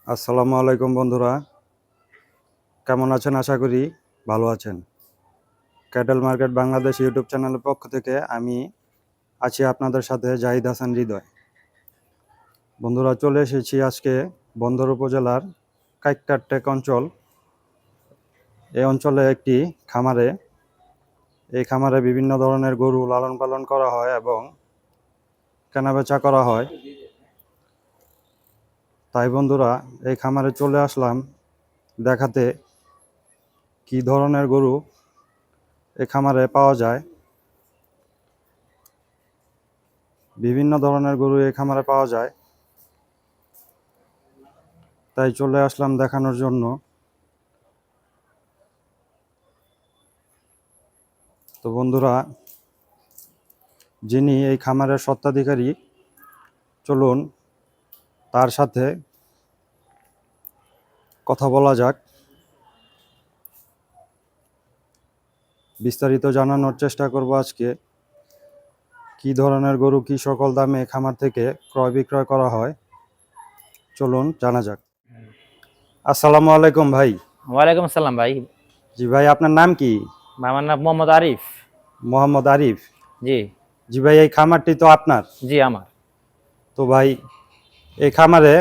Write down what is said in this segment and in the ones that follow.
আসসালামু আলাইকুম বন্ধুরা, কেমন আছেন? আশা করি ভালো আছেন। ক্যাটেল মার্কেট বাংলাদেশ ইউটিউব চ্যানেলের পক্ষ থেকে আমি আছি আপনাদের সাথে জাহিদ হাসান হৃদয়। বন্ধুরা, চলে এসেছি আজকে বন্দর উপজেলার কাইক্কারটেক অঞ্চল। এই অঞ্চলে একটি খামারে, এই খামারে বিভিন্ন ধরনের গরু লালন পালন করা হয় এবং কেনাবেচা করা হয়। তাই বন্ধুরা, এই খামারে চলে আসলাম দেখাতে কি ধরনের গরু এই খামারে পাওয়া যায়। বিভিন্ন ধরনের গরু এই খামারে পাওয়া যায়, তাই চলে আসলাম দেখানোর জন্য। তো বন্ধুরা, যিনি এই খামারের স্বত্বাধিকারী, চলুন তার সাথে কথা বলা যাক, বিস্তারিত জানানোর চেষ্টা করব আজকে। কি ধরনের গরু কি সকল দামে খামার থেকে ক্রয় বিক্রয় করা হয়, চলুন জানা যাক। আসসালামু আলাইকুম ভাই। ওয়ালাইকুম আসসালাম ভাই। জি ভাই, আপনার নাম কি? আমার নাম মোহাম্মদ আরিফ। মোহাম্মদ আরিফ। জি জি ভাই, এই খামারটি তো আপনার? জি আমার। তো ভাই, এই খামারে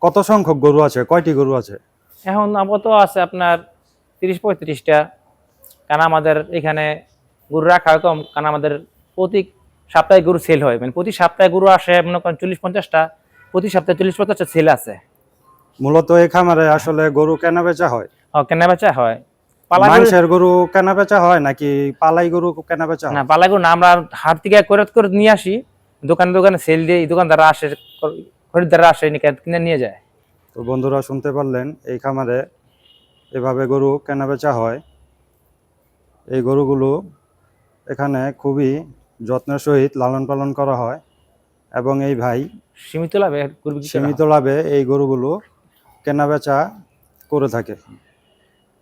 কত সংখ্যক গরু আছে, কয়টি গরু আছে? এখন আপাতত আছে আপনার 30-35টা। কারণ আমাদের এখানে গরু রাখা হয় কম, কারণ আমাদের প্রতি সপ্তাহে গরু সেল হয়, মানে প্রতি সপ্তাহে গরু আসে মনে করেন 40-50টা, প্রতি সপ্তাহে 40-50টা সেল আছে। মূলত এই খামারে আসলে গরু কেনা বেচা হয়? কেনা বেচা হয়। পালা গরু মাংসের গরু কেনা বেচা হয় নাকি পালাই গরু কেনা বেচা না, হয়? পালা গরু না, আমরা হাট থেকে করে করে নিয়ে আসি, দোকানে দোকানে সেল দিই, দোকানদাররা আসে, খরিদ্দাররা আসে কিনে নিয়ে যায়। তো বন্ধুরা, শুনতে পারলেন, এই খামারে এভাবে গরু কেনা বেচা হয়। এই গরুগুলো এখানে খুবই যত্নের সহিত লালন পালন করা হয় এবং এই ভাই সীমিত লাভে গরু বিক্রি করা সীমিত হয়। লাভে এই গরুগুলো কেনা বেচা করে থাকে।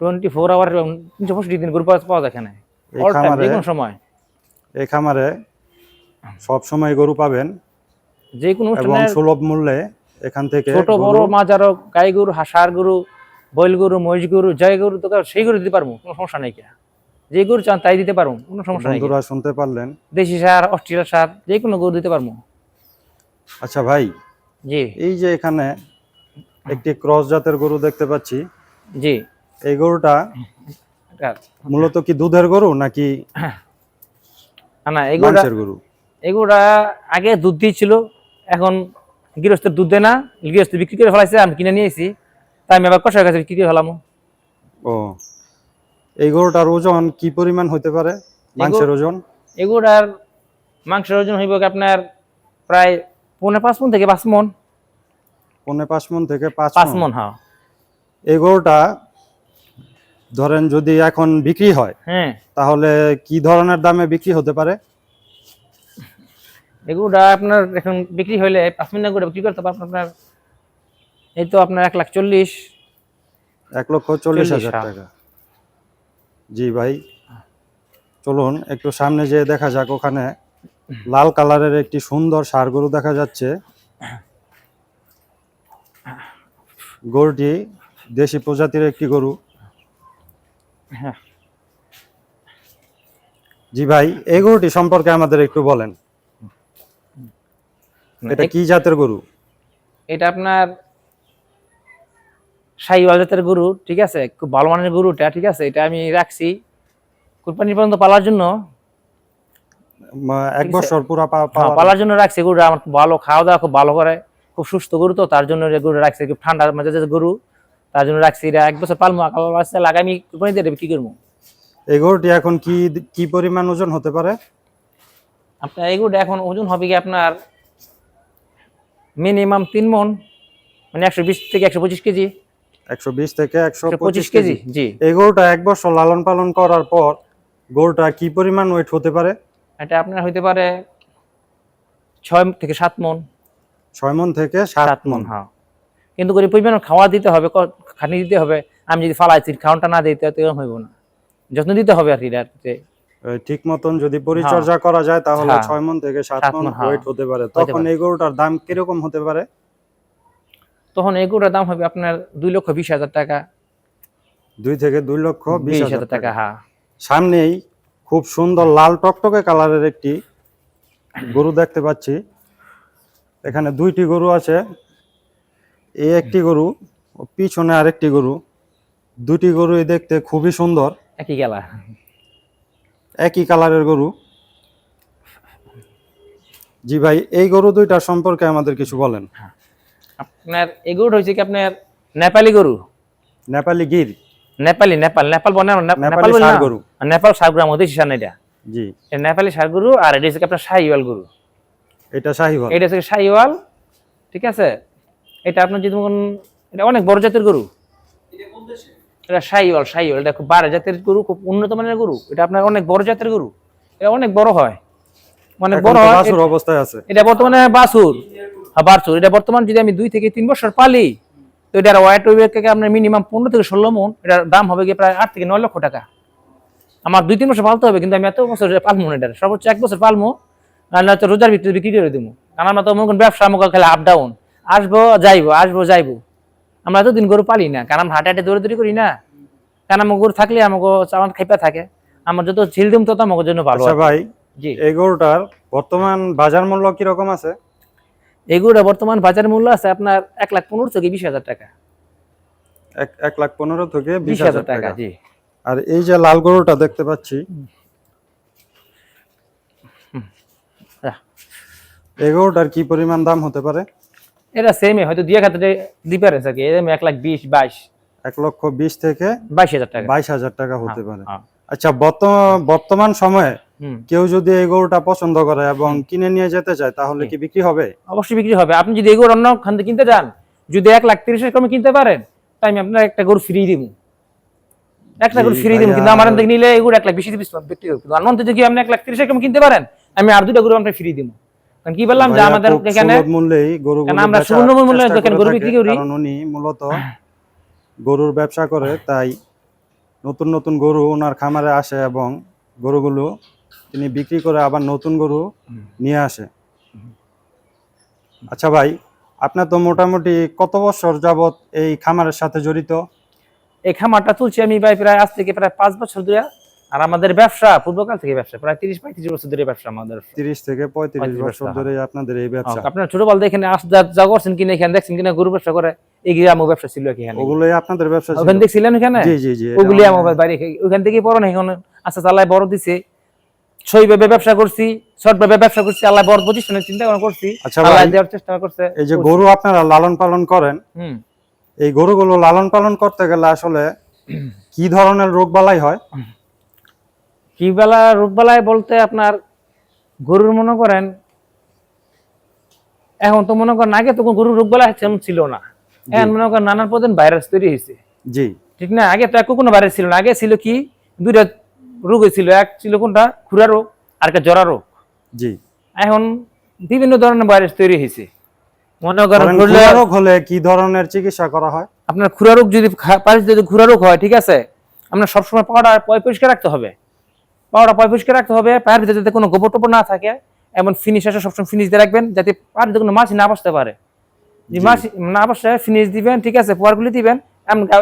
24 আওয়ার 365 দিন গরু পাওয়া যায় এখানে, এই অল টাইম, যে খামারে কোনো সময়, এই খামারে সব সময় গরু পাবেন যে কোনো এবং অনুষ্ঠানের সুলভ মূল্যে এখান থেকে ছোট বড় গরু। মাঝারো গাই গরু, ষাঁড় গরু, বৈল গরু, মহিষ গরু, যাই গরু দরকার সেই গরু দিতে পারবো, কোনো সমস্যা নেই। যে গরু চান তাই দিতে পারবো, কোনো সমস্যা নেই। বন্ধুরা, শুনতে পারলেন। দেশি সার, অস্ট্রেলিয়া সার, যে কোনো গরু দিতে পারবো। আচ্ছা ভাই, জি এই যে এখানে একটি ক্রস জাতের গরু দেখতে পাচ্ছি, জি। এই গরুটা মূলত কি দুধের গরু নাকি না, মাংসের গরু? এগুলা আগে দুধ দিয়েছিল, এখন গৃহস্থের দুধ দেয় না, গৃহস্থ বিক্রি করে ফেলাইছে, আমি কিনে নিয়েছি, তাই আমি আবার কষার কাছে বিক্রি করে ফেলাম। ও, এই গরুটার ওজন কি পরিমাণ হতে পারে, মাংসের ওজন? এগুলার মাংসের ওজন হইব আপনার প্রায় 4.5 মণ থেকে 5 মণ। 4.5 মণ থেকে 5 5 মণ। মণ, হ্যাঁ। এই গরুটা ধরেন যদি এখন বিক্রি হয়, হ্যাঁ, তাহলে কি ধরনের দামে বিক্রি হতে পারে? এগুলা আপনার এখন বিক্রি হইলে 5 মণ করে বিক্রি করতে পারবেন আপনার, এই তো আপনার 1,40,000। 1,40,000 হ্যাঁ। টাকা। জি ভাই, চলুন একটু সামনে যেয়ে দেখা যাক। ওখানে লাল কালারের একটি সুন্দর ষাঁড় গরু দেখা যাচ্ছে। গরুটি দেশি প্রজাতির একটি গরু। হ্যাঁ, জি ভাই, এই গরুটি সম্পর্কে আমাদের একটু বলেন। এটা কি জাতের গরু? এটা আপনার শাহিওয়াল জাতের গরু, ঠিক আছে, খুব ভালো মানের গরুটা, ঠিক আছে। এটা আমি রাখছি কুরবানি পর্যন্ত পালার জন্য। এক বছর পুরা হ্যাঁ, পালার জন্য রাখছি। গরুটা আমার খুব ভালো, খাওয়া দাওয়া খুব ভালো করে, খুব সুস্থ গরু, তো তার জন্য গরু রাখছি। খুব ঠান্ডার মাঝে যে গরু, তার জন্য রাখছি। এটা 1 বছর পালমু, আগামী কুরবানি দিয়ে কি করবো। এই গরুটি এখন কি কি পরিমাণ ওজন হতে পারে? আপনার এই গরুটা এখন ওজন হবে কি আপনার মিনিমাম 3 মণ, মানে 120 থেকে 125 কেজি। 120 থেকে 125 কেজি, কেজি। জি। এই গরুটা 1 বছর লালন পালন করার পর গরুটা কি পরিমাণ ওয়েট হতে পারে? এটা আপনার হইতে পারে 6 থেকে 7 মণ। 6 মণ থেকে 7 মণ। হ্যাঁ, কিন্তু করে পরিমাণ খাওয়া দিতে হবে, খানি দিতে হবে। আমি যদি ফালাইছি, খাওয়াটা না দিতে তো এরকম হইব না, যত্ন দিতে হবে আর কি। ঠিক মতন যদি পরিচর্যা করা যায় তাহলে 6 মণ থেকে 7 মণ মণ, ওয়েট হতে পারে। তখন এই গরুটার দাম কিরকম হতে পারে? তখন এই গরুটার দাম হবে আপনার 2,20,000 টাকা, 2 থেকে 2,20,000 20,000 টাকা। টাকা। হ্যাঁ, সামনেই খুব সুন্দর লাল টকটকে কালারের একটি গরু দেখতে পাচ্ছি। এখানে 2টি গরু আছে, এই একটি গরু, ও পিছনে আরেকটি গরু। 2টি গরুই দেখতে খুবই সুন্দর, একই গেলা। একই কালারের গরু। জি ভাই, এই গরু দুইটার সম্পর্কে আমাদের কিছু বলেন। আপনার এই গরুটা হচ্ছে কি আপনার নেপালি গরু, নেপালি গির, নেপাল বনে নেপাল বলি ষাঁড় না, গরু। নেপাল ষাঁড় গরু আমাদের শিশান এটা। জি, এটা নেপালি ষাঁড় গরু, আর এটা হচ্ছে কি আপনার শাহিওয়াল গরু। এটা শাহিওয়াল। এটা হচ্ছে শাহিওয়াল, ঠিক আছে। এটা আপনার যদি এটা অনেক বড় জাতের গরু। এটা শাহিওয়াল এটা খুব বড় জাতের গরু, খুব উন্নত মানের গরু। এটা আপনার অনেক বড় জাতের গরু, এটা অনেক বড় হয়, অনেক এখন বড় তো হয়। বাছুর অবস্থায় আছে। এটা বর্তমানে বাছুর, হ্যাঁ বাছুর। এটা বর্তমান যদি আমি 2 থেকে 3 বছর পালি, তো এটার ওয়েট হবে আপনার মিনিমাম 15 থেকে 16 মণ। এটার দাম হবে কি প্রায় 8 থেকে 9 লক্ষ টাকা। আমার 2-3 বছর পালতে হবে, কিন্তু আমি এত বছর পালবো না। এটার সর্বোচ্চ 1 বছর পালবো, আর নয়তো রোজার ভিতরে বিক্রি করে দেবো। কারণ আমরা তো মনে করেন ব্যবসা আমাকে খেলে আপ ডাউন, আসবো যাইবো। আমরা এতদিন গরু পালি না, কারণ আমরা হাটে দৌড়াদৌড়ি করি না। কারণ আমার গরু থাকলে আমাকে চালান খাইপা থাকে, আমার যত ঝিল দিম তত আমার জন্য ভালো। আচ্ছা ভাই, জি, এই গরুটার বর্তমান বাজার মূল্য কিরকম আছে? এগুলো বর্তমান বাজার মূল্য আছে আপনার 1,15,000 থেকে 20,000 টাকা। 1,15,000 থেকে 20,000 20,000 টাকা, টাকা। জি। আর এই যে লাল গরুটা দেখতে পাচ্ছি, আহ, এই গরুটার কি পরিমাণ দাম হতে পারে? এটা সেমই, হয়তো দুই খাতে ডিফারেন্স আর কি। এরকম 1,20,22 1,20,000 থেকে 22,000 টাকা। 22,000 টাকা হতে হ্যাঁ, পারে। হ্যাঁ। আচ্ছা, বর্তমান সময়ে হুম, কেউ যদি এই গরুটা পছন্দ করে এবং কিনে নিয়ে যেতে চায়, তাহলে কি বিক্রি হবে? অবশ্যই বিক্রি হবে। আপনি যদি এগুলো অন্য খান থেকে কিনতে যান, যদি 1,30,000 কমে কিনতে পারেন, তাই আমি আপনার একটা গরু ফ্রি দিব, একটা জি গরু ফ্রি দিব। ভাইয়া, কিন্তু আমার থেকে নিলে এগুলো 1,20,000 বিক্রি হবে। কিন্তু অন্য যদি আপনি 1,30,000 কমে কিনতে পারেন, আমি আর 2টা গরু আপনাকে ফ্রি দিব। কারণ কি বললাম যে ভাইয়া আমাদের খুব এখানে, সুলভ মূল্যেই গরুগুলো কারণ আমরা বেচার সুবর্ণ মূল্যে চেষ্টা দেখেন করে গরু থাকে, বিক্রি করি। কারণ উনি মূলত গরুর ব্যবসা করে, তাই নতুন নতুন গরু ওনার খামারে আসে এবং গরুগুলো তিনি বিক্রি করে আবার নতুন গরু নিয়ে আসে। আচ্ছা ভাই, আপনার তো মোটামুটি কত বছর যাবত এই খামারের সাথে জড়িত? এই খামারটা তুলছি আমি ভাই প্রায় আজ থেকে প্রায় 5 বছর ধরে। আর আমাদের ব্যবসা পূর্বকাল থেকে ব্যবসা, প্রায় 30-35 বছর ধরে ব্যবসা আমাদের। 30 থেকে 35 35 বছর বছর, ধরে আপনাদের এই ব্যবসা। আপনার ছোটবেলা থেকে এখানে যা করছেন কিনা, এখানে দেখছেন কিনা গরু ব্যবসা করে, এই গ্রামে ব্যবসা ছিল এখানে। ওগুলোই আপনাদের ব্যবসা ছিল? ওখানে দেখছিলেন এখানে, জি জি জি, ওগুলি আমার বাড়ি। ওখান থেকে পড়ো না, এখন আচ্ছা চালায় বড় দিছে। সইভাবে ব্যবসা করছি, শর্টভাবে ব্যবসা করছি, আল্লাহ বড় প্রতিষ্ঠানের চিন্তা করছি, আচ্ছা আল্লাহ ভাই, দেওয়ার চেষ্টা করছে। এই যে গরু আপনারা লালন পালন করেন, হুম, এই গরুগুলো লালন পালন করতে গেলে আসলে কি ধরনের রোগ বালাই হয়? কি বেলা রোগবালায় বলতে আপনার গরুর মনে করেন, এখন তো মনে করেন আগে তো গরুর রোগবালাই তেমন ছিল না। এখন মনে করেন নানান পদ্ধতি ভাইরাস তৈরি হয়েছে, জি ঠিক না? আগে তো কোনো ভাইরাস ছিল না। আগে ছিল কি, 2টা রোগ হয়েছিল। এক ছিল কোনটা, খুরা রোগ, আর একটা জরা রোগ। জি। এখন বিভিন্ন ধরনের ভাইরাস তৈরি হয়েছে। মনে করেন খুরা রোগ হলে কি ধরনের চিকিৎসা করা হয়? আপনার খুরা রোগ যদি খুরা রোগ হয়, ঠিক আছে, আপনার সবসময় পাওয়াটা পরিষ্কার রাখতে হবে। পরিষ্কার রাখতে হবে, পায়ের ভিতরে যাতে কোনো গোবর টোবর না থাকে, এবং ফিনিশ আসে সবসময় ফিনিশ দিয়ে রাখবেন, যাতে পায়ের ভিতরে কোনো মাছি না বসতে পারে। যে মাছি না বসে ফিনিশ দিবেন, ঠিক আছে, পরগুলি দিবেন,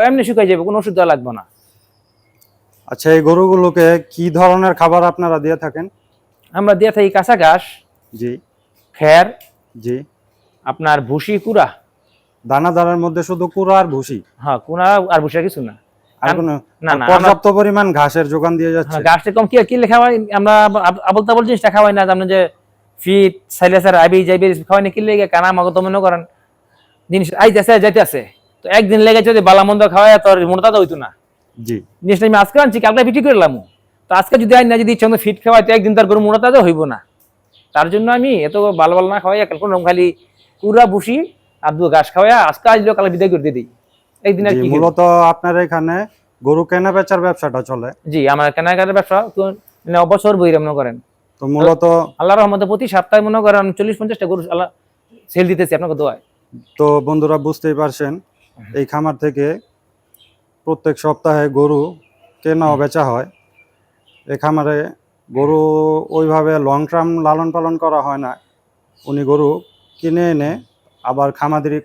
এমনি শুকাই যাবে, কোনো ওষুধ দেওয়া লাগবে না। আচ্ছা, এই গরুগুলোকে কি ধরনের খাবার আপনারা দিয়ে থাকেন? আমরা দিয়ে থাকি কাঁচা ঘাস, জি খের, জি। আপনার ভুসি, কুড়া। দানাদারের মধ্যে শুধু কুড়া আর ভুসি, হ্যাঁ, কুড়া আর ভুসি, আর কিছু না। আর কোনো না না, পর্যাপ্ত পরিমাণ ঘাসের যোগান দিয়ে যাচ্ছে? ঘাসটা কম কি লেখা হয়, আমরা আবল তাবল জিনিসটা খাওয়াই না। জানেন যে ফিট সাইলেসার আইবি যাইবে খাওয়াই না, কি লেগে কানা আমাকে তো মনে করেন জিনিস আইতেছে যাইতেছে, তো একদিন লেগে যদি বালা মন্দ খাওয়াই তোর মোটা তো হইতো না। জি। জিনিসটা আমি আজকে আনছি, কালকে বিক্রি করলাম। তো আজকে যদি আইন না, যদি ইচ্ছা ফিট খাওয়াই, তো একদিন তার গরু মোটা তাজা হইব না। তার জন্য আমি এত ভালো ভালো না খাওয়াই, কোনো খালি কুড়া ভুসি আর 2 ঘাস খাওয়াই আজকে আসলেও কালে বিদায় করে দিয়ে দিই। একদিন আর কি মূলত আপনার এখানে গরু কেনা বেচার ব্যবসাটা চলে? জি, আমার কেনাকাটার ব্যবসা মানে অবসর বইরা মনে করেন। তো মূলত আল্লাহর রহমতে প্রতি সপ্তাহে মনে করেন 40-50টা গরু আল্লাহ সেল দিতেছি আপনাকে দোয়ায়। তো বন্ধুরা বুঝতেই পারছেন, এই খামার থেকে প্রত্যেক সপ্তাহে গরু কেনা ও বেচা হয়। এই খামারে গরু ওইভাবে লং টার্ম লালন পালন করা হয় না। উনি গরু কিনে এনে আবার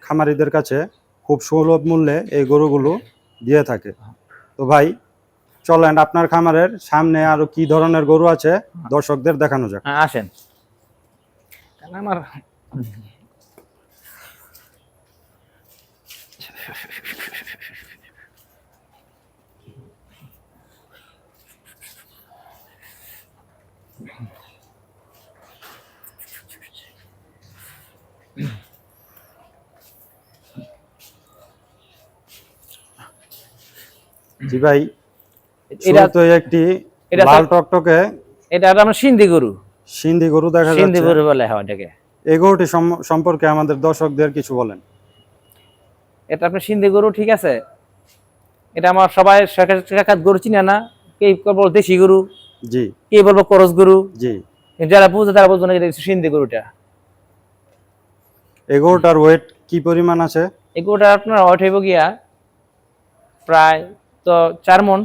খামারিদের কাছে খুব সুলভ মূল্যে এই গরুগুলো দিয়ে থাকে। তো ভাই চলেন আপনার খামারের সামনে আরো কি ধরনের গরু আছে দর্শকদের দেখানো যাক। হ্যাঁ, আসেন। কারণ আমার জি ভাই, এটা শুরুতে একটি এটা লাল টকটকে এটা আমরা সিন্ধি গরু, সিন্ধি গরু দেখা সিন্ধি যাচ্ছে। গরু বলে হয় এটাকে। এই গরুটি সম্পর্কে আমাদের দর্শকদের কিছু বলেন। এটা আপনার সিন্ধি গরু, ঠিক আছে। এটা আমার সবাই সাক্ষাৎ গরু চিনে না, কে বলবো দেশি গরু, জি কে বলবো করস গরু। জি। যারা বুঝে তারা বলতো না এটা হচ্ছে সিন্ধি গরুটা। এই গরুটার ওয়েট কি পরিমাণ আছে? এই গরুটা আপনার ওয়েট হইব গিয়া প্রায় তো 4 মণ।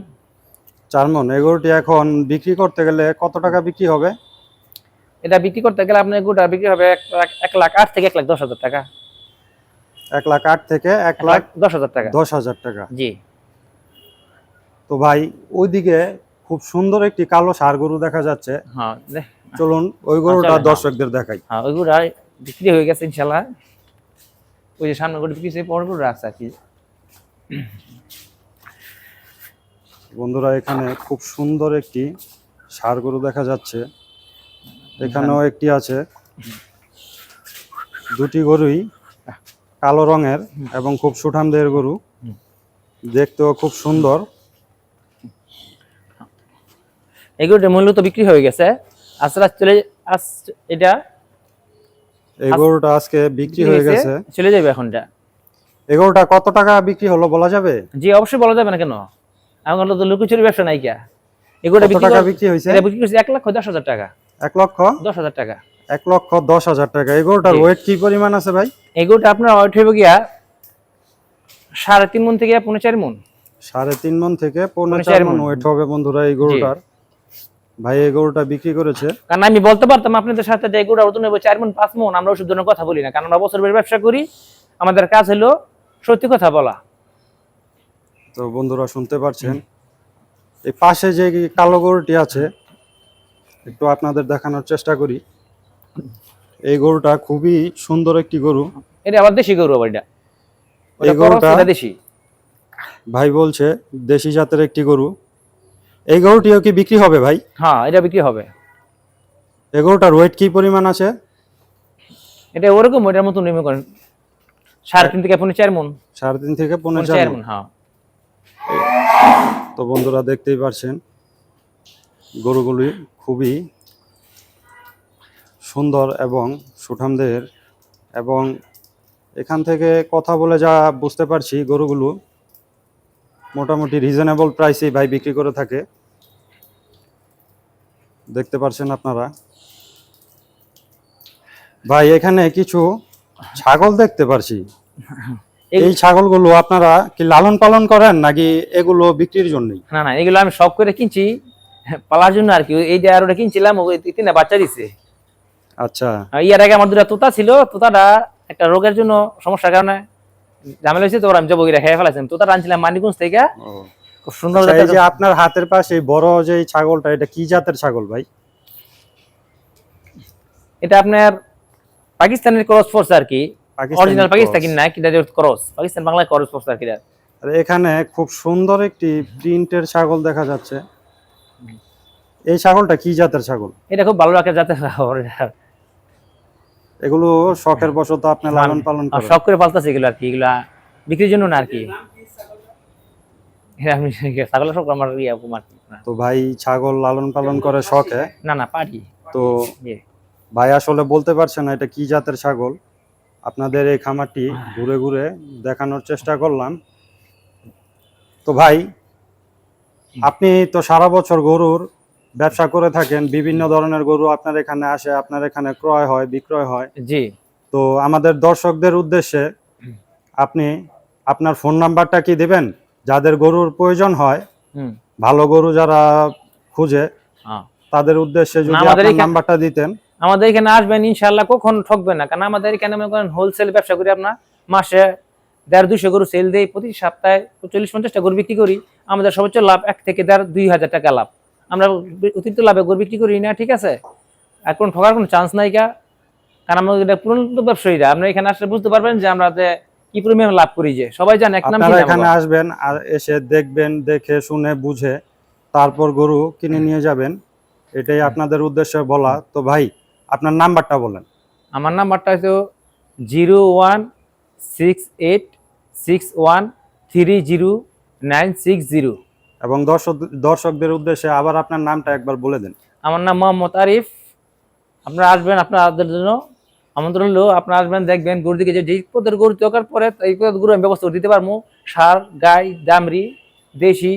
4 মণ। এই গরুটি এখন বিক্রি করতে গেলে কত টাকা বিক্রি হবে? এটা বিক্রি করতে গেলে আপনার গরুটা বিক্রি হবে 1,08,000 থেকে 1,10,000 টাকা। 1,08,000 থেকে 1,10,000 টাকা। 1,10,000 টাকা। জি। তো ভাই ওইদিকে খুব সুন্দর একটি কালো ষাঁড় গরু দেখা যাচ্ছে, হ্যাঁ, চলুন ওই গরুটা চলেন, দর্শকদের দেখাই। হ্যাঁ ওই গরুটা বিক্রি হয়ে গেছে ইনশাল্লাহ। ওই যে সামনে গরু বিক্রি হয়েছে, পর গরু আছে আর কি। বন্ধুরা এখানে খুব সুন্দর একটি ষাঁড় গরু দেখা যাচ্ছে, এখানেও একটি আছে। দুটি গরুই কালো রঙের এবং খুব সুঠামদের গরু, দেখতেও খুব সুন্দর। এই গরুটা মূল্য তো বিক্রি হয়ে গেছে। আসলে চলে এটা এই গরুটা আজকে বিক্রি হয়ে গেছে। চলে যাবে এখনটা। এই গরুটা কত টাকা বিক্রি হলো বলা যাবে? জি অবশ্যই বলা যাবে না কেন, এখন তো লুকোচুরি ব্যবসা নাই কিয়া। এই গরুটা কত টাকা বিক্রি হয়েছে? এটা বিক্রি হয়েছে 1,10,000 টাকা। 1,10,000 টাকা। 1,10,000 টাকা। এই গরুটার ওয়েট কি পরিমাণ আছে ভাই? এই গরুটা আপনার ওয়েট হইব গিয়া 3.5 মণ থেকে 4.5 মণ। 3.5 মণ থেকে 4.5 মণ ওয়েট হবে বন্ধুরা এই গরুটার। ভাই এই গরুটা বিক্রি করেছে। কারণ আমি বলতে পারতাম আপনাদের সাথে যে এই গরুটা ওজন হবে 4 মণ 5 মণ, আমরা ওষুধ জন্য কথা বলি না, কারণ আমরা বছরের ব্যবসা করি, আমাদের কাজ হলো সত্যি কথা বলা। তো বন্ধুরা শুনতে পাচ্ছেন, এই পাশে যে কালো গরুটি আছে একটু আপনাদের দেখানোর চেষ্টা করি। এই গরুটা খুবই সুন্দর একটি গরু। এটা আবার দেশি গরু, আবার এটা এই গরুটা দেশি। ভাই বলছে দেশি জাতের একটি গরু। এই গরুটিও কি বিক্রি হবে ভাই? হ্যাঁ এটা বিক্রি হবে। এই গরুটার ওয়েট কি পরিমাণ আছে? এটা ওরকম ওইটার মতন নেমে করেন 3.5 থেকে 4 মণ। 3.5 থেকে 4 4 মণ। মণ, হ্যাঁ। তো বন্ধুরা দেখতেই পাচ্ছেন গরুগুলি খুবই সুন্দর এবং সুঠামদের, এবং এখান থেকে কথা বলে যা বুঝতে পারছি গরুগুলো মোটামুটি রিজনেবল প্রাইসেই ভাই বিক্রি করে থাকে। দেখতে পাচ্ছেন আপনারা। ভাই এখানে কিছু ছাগল দেখতে পারছি, এই ছাগলগুলো আপনারা কি লালন পালন করেন নাকি এগুলো বিক্রির জন্যই? না না, এগুলো আমি শখ করে কিনছি পালার জন্য আর কি। এই যে আর ওটা কিনছিলাম, ওই 3টা বাচ্চা দিছে। আচ্ছা। ইয়ার আগে আমার 2টা তোতা ছিল, তোতাটা একটা রোগের জন্য সমস্যার কারণে ঝামেলা হয়েছে, তো আমি জবগিরা খেয়ে ফেলাইছিলাম। তোতাটা আনছিলাম মানিকগঞ্জ থেকে, খুব সুন্দর। এই যে আপনার হাতের পাশে বড় যে ছাগলটা, এটা কি জাতের ছাগল ভাই? এটা আপনার পাকিস্তানের ক্রস ফোর্স আর কি, অরিজিনাল পাকিস্তানি না, কিন্তু cross Pakistan Bangla cross force আর কি। আর এখানে খুব সুন্দর একটি প্রিন্টের ছাগল দেখা যাচ্ছে। এই ছাগলটা কি জাতের ছাগল? এটা খুব ভালো লাগে জাতের। এগুলো শখের বশত আপনি লালন পালন করেন? শখ করে পালতাছে এগুলো আর কি, এগুলা বিক্রির জন্য না আর কি। আমি ছাগলের শখ আমার ইয়া কুমার। তো ভাই ছাগল লালন পালন করে শখে? না না পারি। তো ভাই আসলে বলতে পারছে না এটা কি জাতের ছাগল। আপনাদের এই খামারটি ঘুরে ঘুরে দেখানোর চেষ্টা করলাম। তো ভাই আপনি তো সারা বছর গরুর ব্যবসা করে থাকেন, বিভিন্ন ধরনের গরু আপনার এখানে আসে, আপনার এখানে ক্রয় হয় বিক্রয় হয়। জি। তো আমাদের দর্শকদের উদ্দেশ্যে আপনি আপনার ফোন নাম্বারটা কি দিবেন, যাদের গরুর প্রয়োজন হয়, ভালো গরু যারা খুঁজে তাদের উদ্দেশ্যে যদি আপনার নাম্বারটা দিতেন। আমাদের এখানে আসবেন ইনশাআল্লাহ, কখন ঠকবেন না, কারণ আমাদের এখানে মনে করেন হোলসেল ব্যবসা করি, আপনার মাসে 250 গরু সেল দেই, প্রতি সপ্তাহে 40-50টা গরু বিক্রি করি। আমাদের সর্বোচ্চ লাভ 1 থেকে 2,500 টাকা লাভ। আমরা অতিরিক্ত লাভে গরু বিক্রি করি না, ঠিক আছে? আর কোনো ঠকার কোনো চান্স নাই গা, কারণ আমাদের এটা পুরনো ব্যবসায়ীরা। আপনারা এখানে আসলে বুঝতে পারবেন যে আমরা যে কি পরিমাণ লাভ করি, যে সবাই জানে এক নাম আপনারা কি এখানে নাম। আসবেন আর এসে দেখবেন, দেখে শুনে বুঝে তারপর গরু কিনে নিয়ে যাবেন, এটাই আপনাদের উদ্দেশ্যে বলা। তো ভাই, আপনার নাম্বারটা বলেন। আমার নাম্বারটা হচ্ছে 0168613090। এবং দর্শকদের উদ্দেশ্যে আবার আপনার নামটা একবার বলে দেন। আমার নাম মোহাম্মদ আরিফ। আপনারা আসবেন, আপনাদের জন্য আমন্ত্রণ হলো। আপনারা আসবেন, দেখবেন গরু দিকে যে পদের গরু দরকার পড়ে এই পদের গরু আমি ব্যবস্থা করে দিতে পারবো। ষাঁড়, গাই, দামরি, দেশি,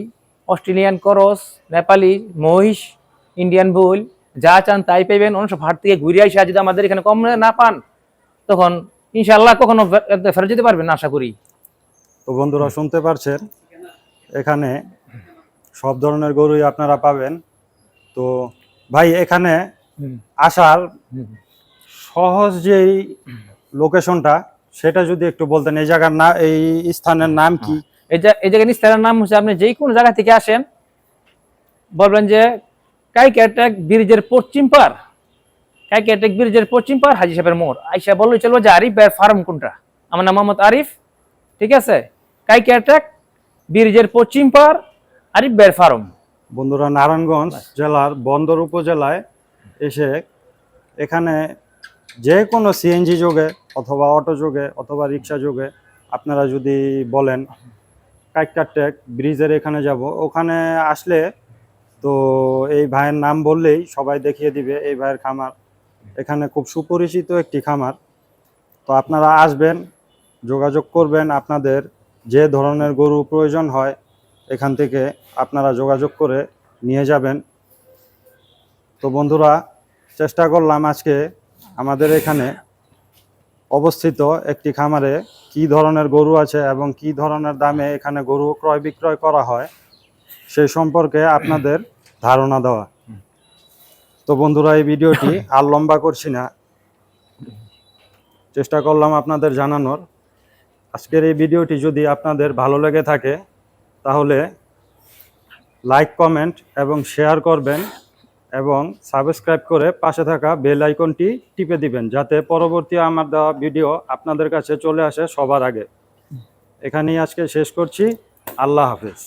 অস্ট্রেলিয়ান করস, নেপালি, মহিষ, ইন্ডিয়ান বুল, যা চান তাই পাইবেন। অন্য সব হাট থেকে ঘুরে আসে যদি আমাদের এখানে কম না পান, তখন ইনশাআল্লাহ কখনো ফেরত যেতে পারবেন না, আশা করি। তো বন্ধুরা, শুনতে পারছেন, এখানে সব ধরনের গরুই আপনারা পাবেন। তো ভাই, এখানে আসার সহজ যেই লোকেশনটা, সেটা যদি একটু বলতেন। এই জায়গার না, এই স্থানের নাম কি? এই জায়গার স্থানের নাম হচ্ছে, আপনি যে কোনো জায়গা থেকে আসেন বলবেন যে কাইকেটেক ব্রিজের পশ্চিম পার, কাইকেটেক ব্রিজের পশ্চিম পার হাজী সাহেবের মোড়। আইসা বললে চলবো যে আরিফ ভাইয়ের ফার্ম কোনটা। আমার নাম মোহাম্মদ আরিফ, ঠিক আছে? কাইকেটেক ব্রিজের পশ্চিম পার, আরিফ ভাইয়ের ফার্ম। বন্ধুরা, নারায়ণগঞ্জ জেলার বন্দর উপজেলায় এসে এখানে যে কোনো সিএনজি যোগে অথবা অটো যোগে অথবা রিক্সা যোগে আপনারা যদি বলেন কাইকারটেক ব্রিজের এখানে যাব, ওখানে আসলে তো এই ভাইয়ের নাম বললেই সবাই দেখিয়ে দিবে এই ভাইয়ের খামার। এখানে খুব সুপরিচিত একটি খামার। তো আপনারা আসবেন, যোগাযোগ করবেন, আপনাদের যে ধরনের গরু প্রয়োজন হয় এখান থেকে আপনারা যোগাযোগ করে নিয়ে যাবেন। তো বন্ধুরা, চেষ্টা করলাম আজকে আমাদের এখানে অবস্থিত একটি খামারে কি ধরনের গরু আছে এবং কি ধরনের দামে এখানে গরু ক্রয় বিক্রয় করা হয় সেই সম্পর্কে আপনাদের ধারণা দেওয়া। তো বন্ধুরা, এই ভিডিওটি আর লম্বা করছি না, চেষ্টা করলাম আপনাদের জানানোর। আজকের এই ভিডিওটি যদি আপনাদের ভালো লেগে থাকে তাহলে লাইক, কমেন্ট এবং শেয়ার করবেন এবং সাবস্ক্রাইব করে পাশে থাকা বেল আইকনটি টিপে দিবেন, যাতে পরবর্তী আমার দেওয়া ভিডিও আপনাদের কাছে চলে আসে সবার আগে। এখানেই আজকে শেষ করছি। আল্লাহ হাফেজ।